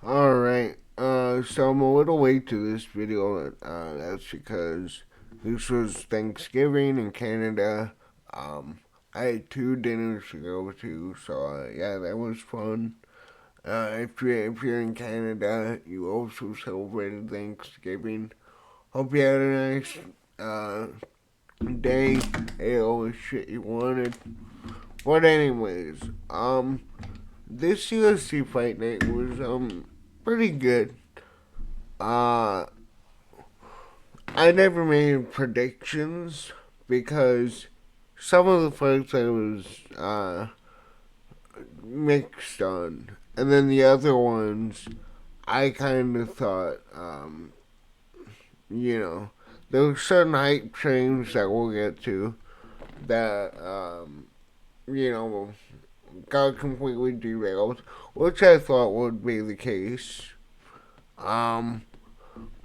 Alright, so I'm a little late to this video. That's because this was Thanksgiving in Canada. I had two dinners to go to, so yeah, that was fun. If you're in Canada, you also celebrated Thanksgiving. Hope you had a nice uh, day. Ate all the shit you wanted. But anyways, this UFC fight night was pretty good. Uh, I never made predictions because some of the fights I was mixed on, and then the other ones I kind of thought, you know, there were certain hype trains that we'll get to that, you know, got completely derailed, which I thought would be the case. Um,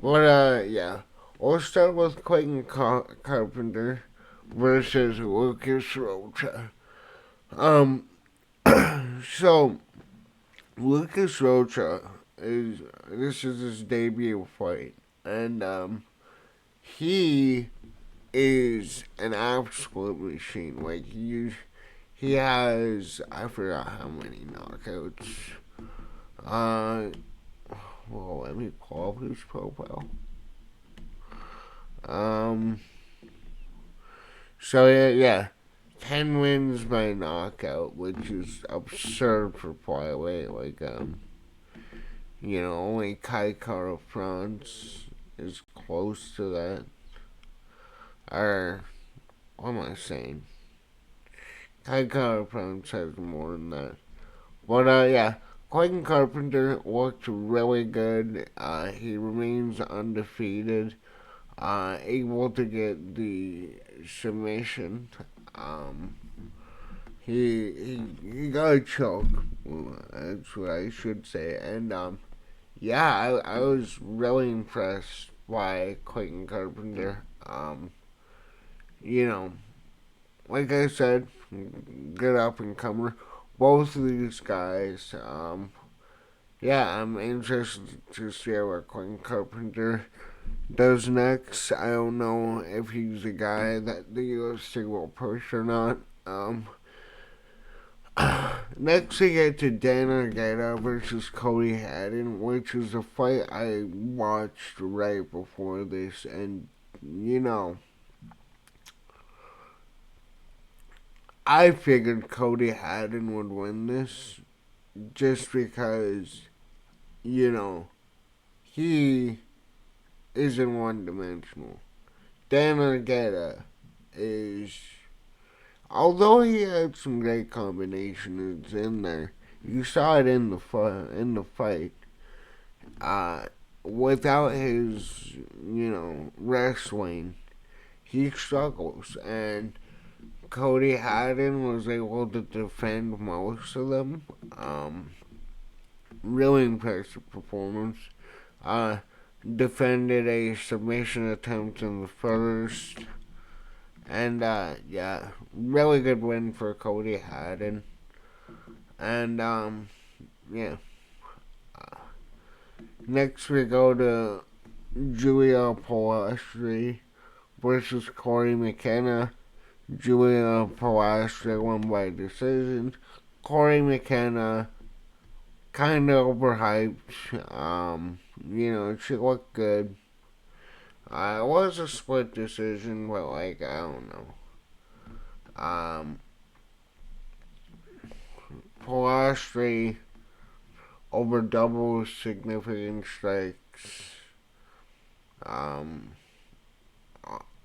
yeah. We'll start with Clayton Carpenter versus Lucas Rocha. Um, so Lucas Rocha is this is his debut fight, and he is an absolute machine. Like he has I forgot how many knockouts. Uh, well, let me pull up his profile. Um, so yeah, 10 wins by knockout, which is absurd for flyweight. Like, only Kai Kara France is close to that. Or, what am I saying? Kai Kara France has more than that. But, yeah, Clayton Carpenter looked really good. He remains undefeated. Able to get the submission. Um, he got a choke. That's what I should say. And yeah, I was really impressed by Clayton Carpenter. You know, like I said, good up and comer. Both of these guys. Yeah, I'm interested to see what Clayton Carpenter does next. I don't know if he's a guy that the UFC will push or not. Next we get to Dan Argetta versus Cody Haddon, which is a fight I watched right before this, and you know, I figured Cody Haddon would win this just because, you know, he isn't one dimensional. Dan Argetta is, although he had some great combinations in there, you saw it in the fight. Uh, Without his, wrestling, he struggles, and Cody Haddon was able to defend most of them. Really impressive performance. Uh, Defended a submission attempt in the first, and yeah, really good win for Cody Haddon. And yeah. Next we go to Julia Polastri versus Corey McKenna. Julia Polastri won by decision. Corey McKenna kind of overhyped. She looked good. It was a split decision, but like I don't know. Polastri over double significant strikes. Um,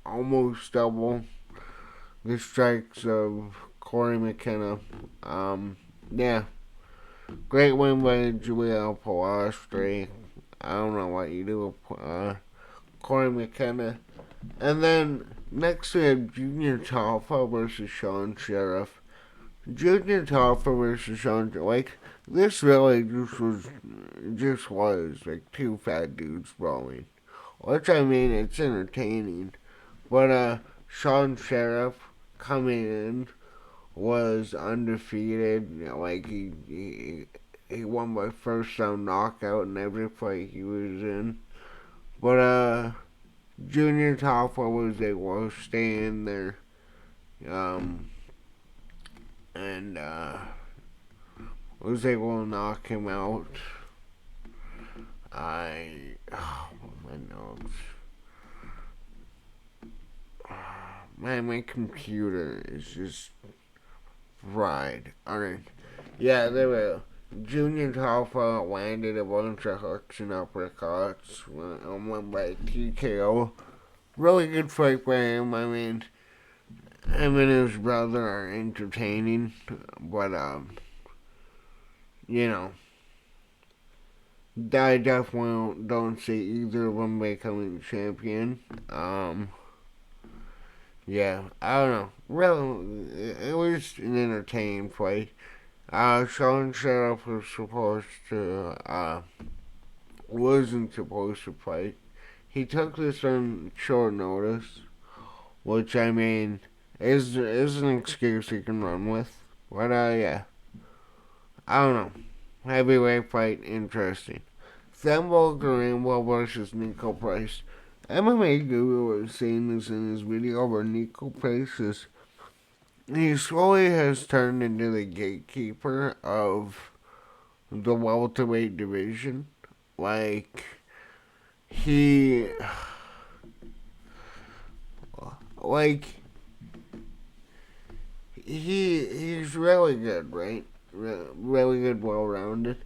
Almost double the strikes of Corey McKenna. Yeah, great win by Julia Polastri. I don't know what you do with Corey McKenna. And then next we have Junior Taffa versus Sean Sheriff. Junior Taffa versus Sean, like this really just was like two fat dudes brawling. Which I mean, it's entertaining, but Sean Sheriff coming in was undefeated. Like he won by first round knockout in every fight he was in. But Junior Tafa was able to stay in there, um, and was able to knock him out. My notes. My computer is just fried. Alright. Yeah, there we go. Junior Tafa landed a bunch of hooks and uppercuts and went by TKO. Really good fight by him. I mean, him and his brother are entertaining, but you know, I definitely don't see either of them becoming champion. Yeah, I don't know. Really, it was an entertaining fight. Sean Sheriff wasn't supposed to fight. He took this on short notice, which I mean is an excuse he can run with. But yeah, I don't know. Heavyweight fight, interesting. Thembo Greenwell versus Nico Price. MMA Guru was saying this in his video where Nico Price is he slowly has turned into the gatekeeper of the welterweight division. Like he like he's really good, right? Really good, well rounded.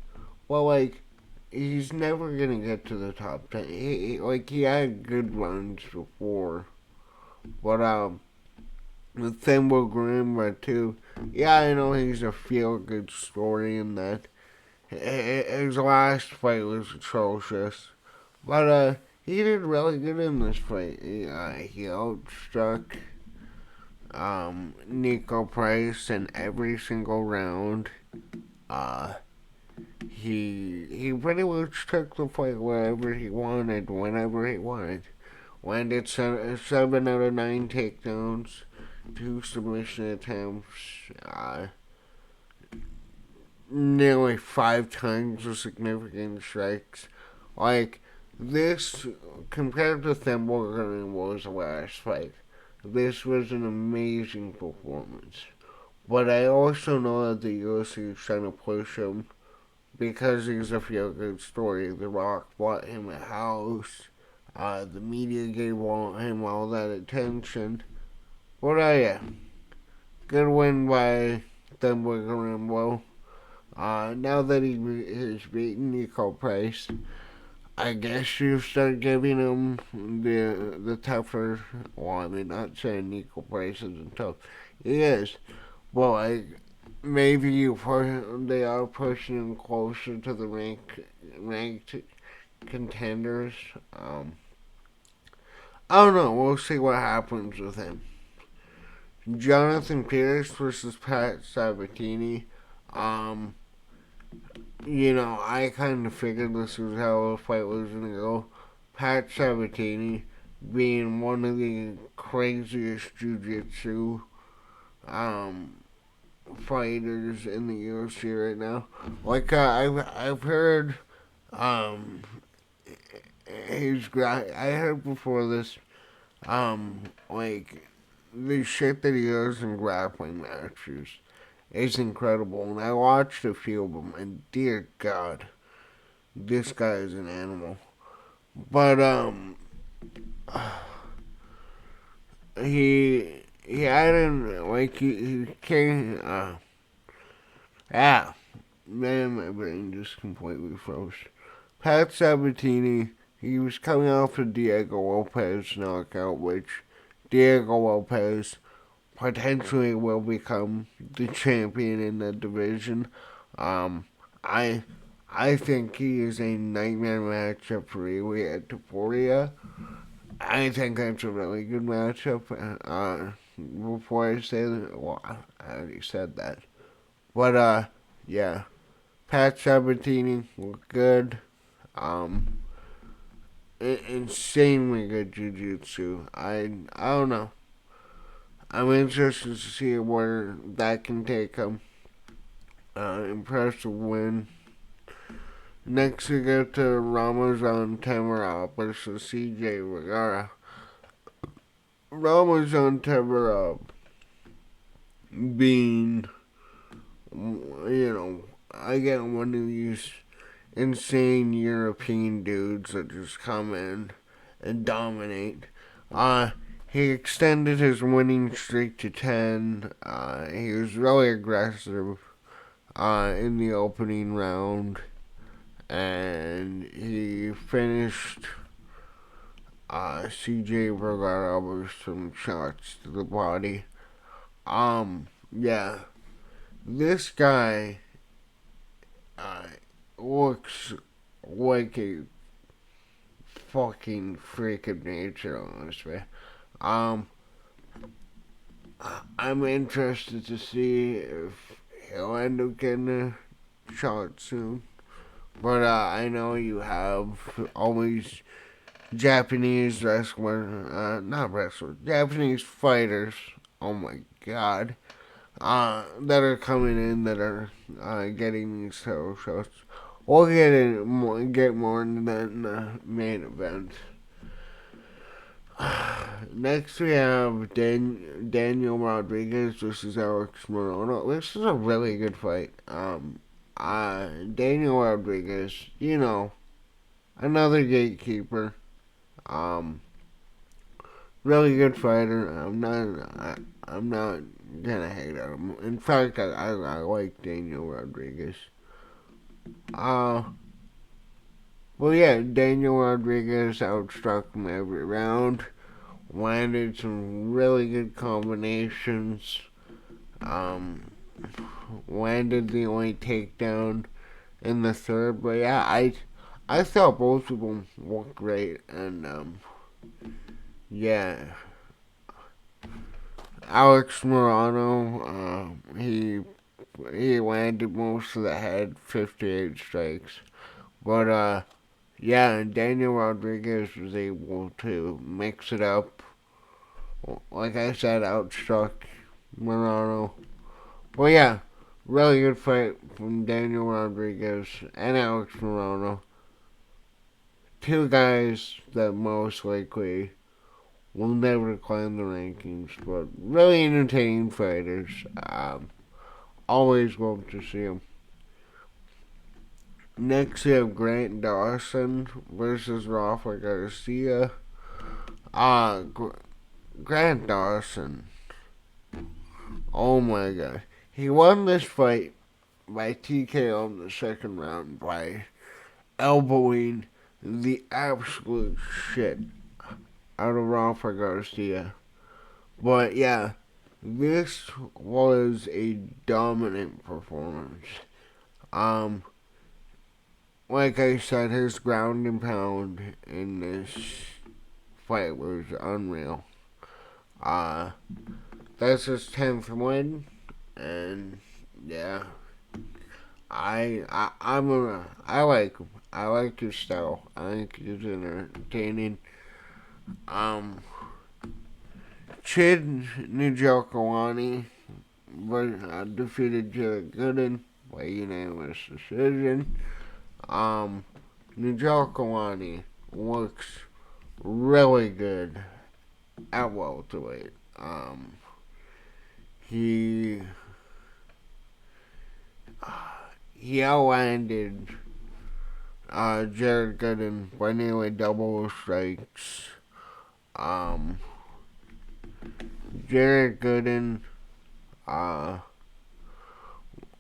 Well, like he's never gonna get to the top 10. He had good runs before, but with Thimble Greenwood too. Yeah, I know he's a feel good story in that his last fight was atrocious, but he did really good in this fight. He outstruck Nico Price in every single round. Uh, he pretty much took the fight wherever he wanted, whenever he wanted. Landed 7 out of 9 takedowns, 2 submission attempts, nearly 5 times the significant strikes. Like, this, compared to Thimble was the last fight, this was an amazing performance. But I also know that the UFC is trying to push him because he's a feel-good story. The Rock bought him a house. The media gave him all that attention. But yeah, good win by Themba Garimbo. Now that he has beaten Nico Price, I guess you start giving him the tougher. Well, I mean, not saying Nico Price isn't tough. He is. Well, like maybe they are pushing him closer to the ranked contenders. I don't know. We'll see what happens with him. Jonathan Pierce versus Pat Sabatini. Um, I kind of figured this was how the fight was going to go. Pat Sabatini being one of the craziest jiu-jitsu fighters in the UFC right now. Like, I've heard I heard before this, like, the shit that he does in grappling matches is incredible. And I watched a few of them, and dear God, this guy is an animal. But he hadn't like he came. Man, my brain just completely froze. Pat Sabatini, he was coming off a Diego Lopez knockout, which Diego Lopez potentially will become the champion in the division. I I think he is a nightmare matchup for Ilya Taporia. I think that's a really good matchup. Before I say that, well, I already said that. But yeah, Pat Sabatini looked good. Um, insanely good jiu-jitsu. I don't know. I'm interested to see where that can take him. Impressive win. Next we get to Ramazan Taira versus CJ Vergara. Ramazan Taira being, again, one of these insane European dudes that just come in and dominate. He extended his winning streak to 10. He was really aggressive in the opening round, and he finished CJ Vergara with some shots to the body. Yeah, this guy uh, looks like a fucking freak of nature, honestly. Um, I'm interested to see if he'll end up getting a shot soon. But I know you have all these Japanese not wrestlers, Japanese fighters. Oh my god. That are coming in that are getting these title shots. We'll get more into that in the main event. Next we have Daniel Rodriguez versus Alex Morono. This is a really good fight. Daniel Rodriguez, another gatekeeper. Um, really good fighter. I'm not gonna hate on him. In fact, I like Daniel Rodriguez. Uh, well, yeah, Daniel Rodriguez outstruck him every round. Landed some really good combinations. Um, Landed the only takedown in the third, but yeah, I thought both of them looked great, and yeah, Alex Morano, he landed most of the head, 58 strikes, but yeah, Daniel Rodriguez was able to mix it up. Like I said, outstruck Morano. Well, yeah, really good fight from Daniel Rodriguez and Alex Morano. Two guys that most likely will never climb the rankings, but really entertaining fighters. Always love to see them. Next, we have Grant Dawson versus Rafa Garcia. Uh, Grant Dawson. Oh my god. He won this fight by TKO in the second round by elbowing the absolute shit out of Rafa Garcia. But yeah, this was a dominant performance. Um, like I said, his ground and pound in this fight was unreal. Uh, that's his 10th win, and yeah, I like him. I like his style. I think he's entertaining. Um, Chid Njokuani defeated Jared Gooden by unanimous decision. Njokuani looks really good at welterweight. He he outlanded Jared Gooden by nearly double strikes. Jared Gooden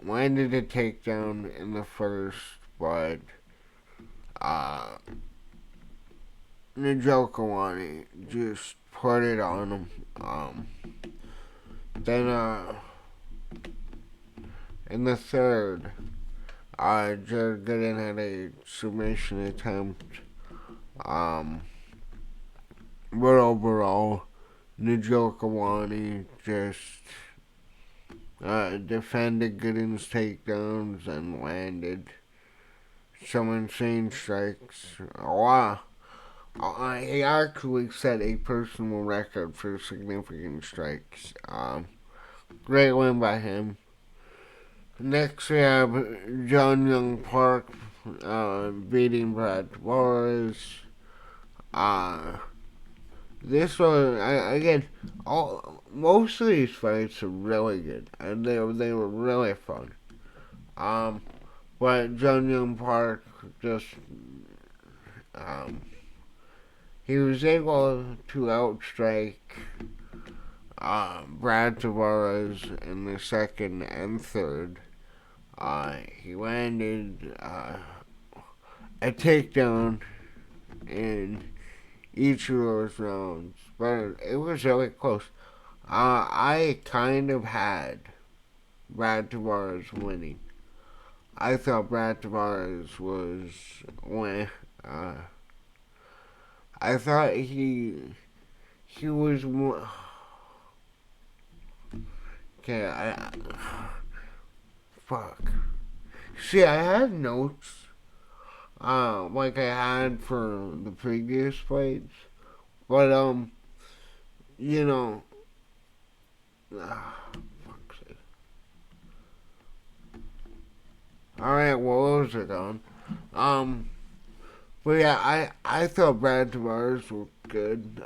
landed a takedown in the first, but Njokuani just put it on him. Then in the third, Jared Gooden had a submission attempt. But overall, Njokuani just defended Gooden's takedowns and landed some insane strikes. Wow. He actually set a personal record for significant strikes. Great win by him. Next we have John Young Park beating Brad Tavares. Uh, this one, again, most of these fights are really good, and they were really fun. Um, but Jun Young Park just, um, he was able to outstrike Brad Tavares in the second and third. He landed a takedown in each of those rounds, but it was really close. I kind of had Brad Tavares winning. I thought Brad Tavares was win. Uh, I thought he was okay. Fuck. See, I had notes like I had for the previous fights, but you know, fuck's sake. All right, well, those are gone. Um, but yeah, I thought Brad Tavares was good.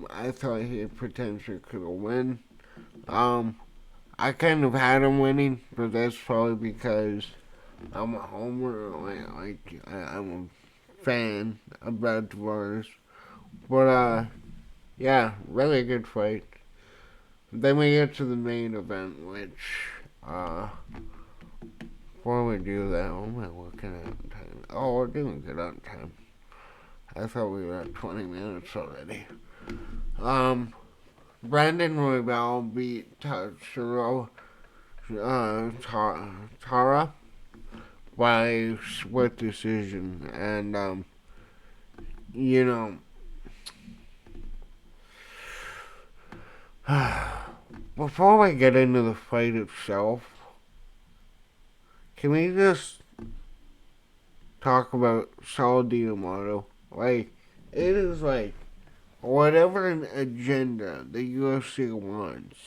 I thought he potentially could have won. Um, I kind of had him winning, but that's probably because I'm a homer. I'm a fan of Brad Tavares. But yeah, really good fight. Then we get to the main event, which before we do that, what am I looking at time? Oh, we're doing good on time. I thought we were at 20 minutes already. Brandon Royval beat Tatsuro Taira by split decision, and you know, before we get into the fight itself, can we just talk about Saul D'Amato? Like, it is like whatever agenda the UFC wants,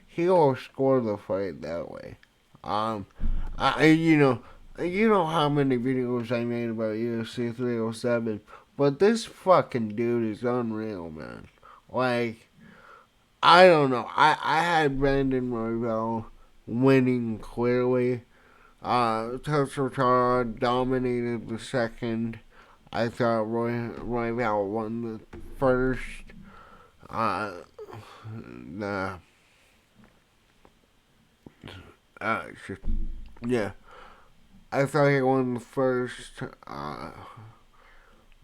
he will score the fight that way. Um, you know how many videos I made about UFC 307, but this fucking dude is unreal, man. Like, I don't know. I had Brandon Royval winning clearly. Tatsuro Taira dominated the second. I thought Royval won the first. Uh, the shit. Yeah, I thought he won the first,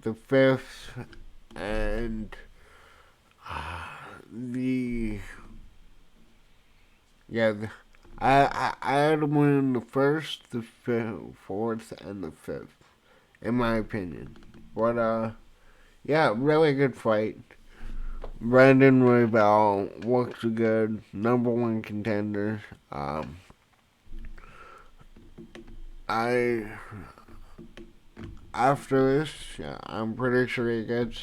the fifth, and the yeah. I had him win the first, the fifth, fourth, and the fifth, in my opinion. But yeah, really good fight. Brandon Royval looks good, number one contender. I After this, yeah, I'm pretty sure he gets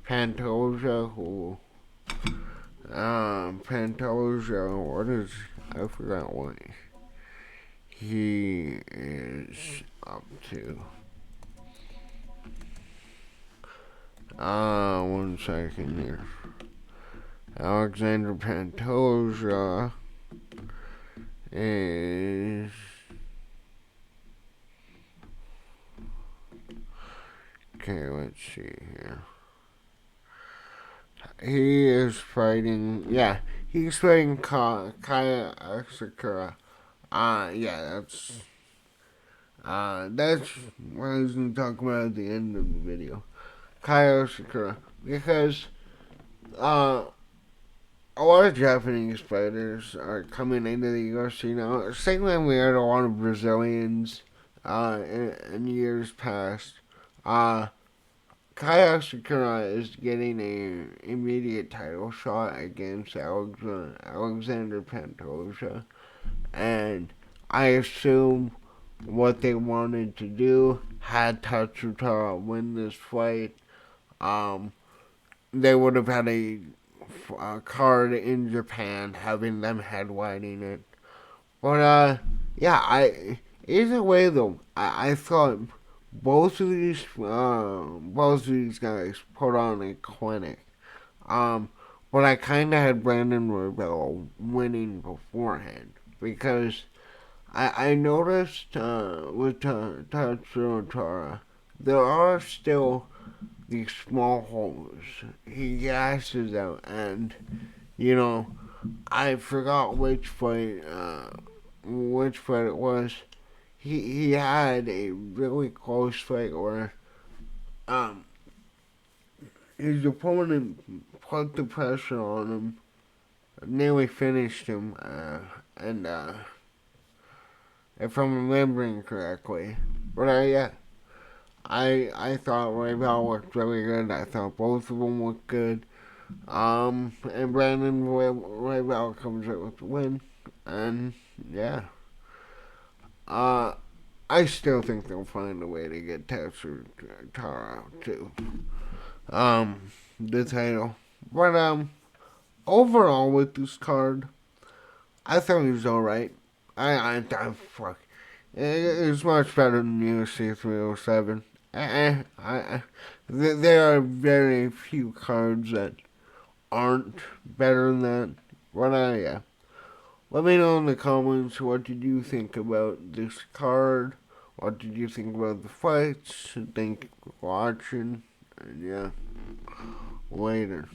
Pantoja, who Pantoja, what is, I forgot what he is up to. One second here. Alexander Pantoja is okay. Let's see here. He is fighting. Yeah, he's fighting Kaya Sakura. Yeah, that's what I was gonna talk about at the end of the video. Kaya Sakura, because a lot of Japanese fighters are coming into the UFC now. Same way we had a lot of Brazilians in years past. Uh, Kaya Sakura is getting a immediate title shot against Alexander Pantoja, and I assume what they wanted to do had Tatsuro Taira win this fight. They would have had a card in Japan having them headlining it. But yeah, either way though, I thought both of these guys put on a clinic. Um, but I kind of had Brandon Royval winning beforehand because I noticed with Tatsuro Taira, there are still these small holes. He gasses out, and you know, I forgot which fight it was. He had a really close fight where um his opponent put the pressure on him, nearly finished him, and if I'm remembering correctly, but yeah, I thought Royval looked really good. I thought both of them looked good. And Brandon Royval comes out with the win, and yeah, uh, I still think they'll find a way to get Tatsuro Taira out too. The title, but overall with this card, I thought it was all right. I fuck. It's much better than UFC 307. There are very few cards that aren't better than that. But yeah. Let me know in the comments what did you think about this card. What did you think about the fights? Thank you for watching. And yeah, later.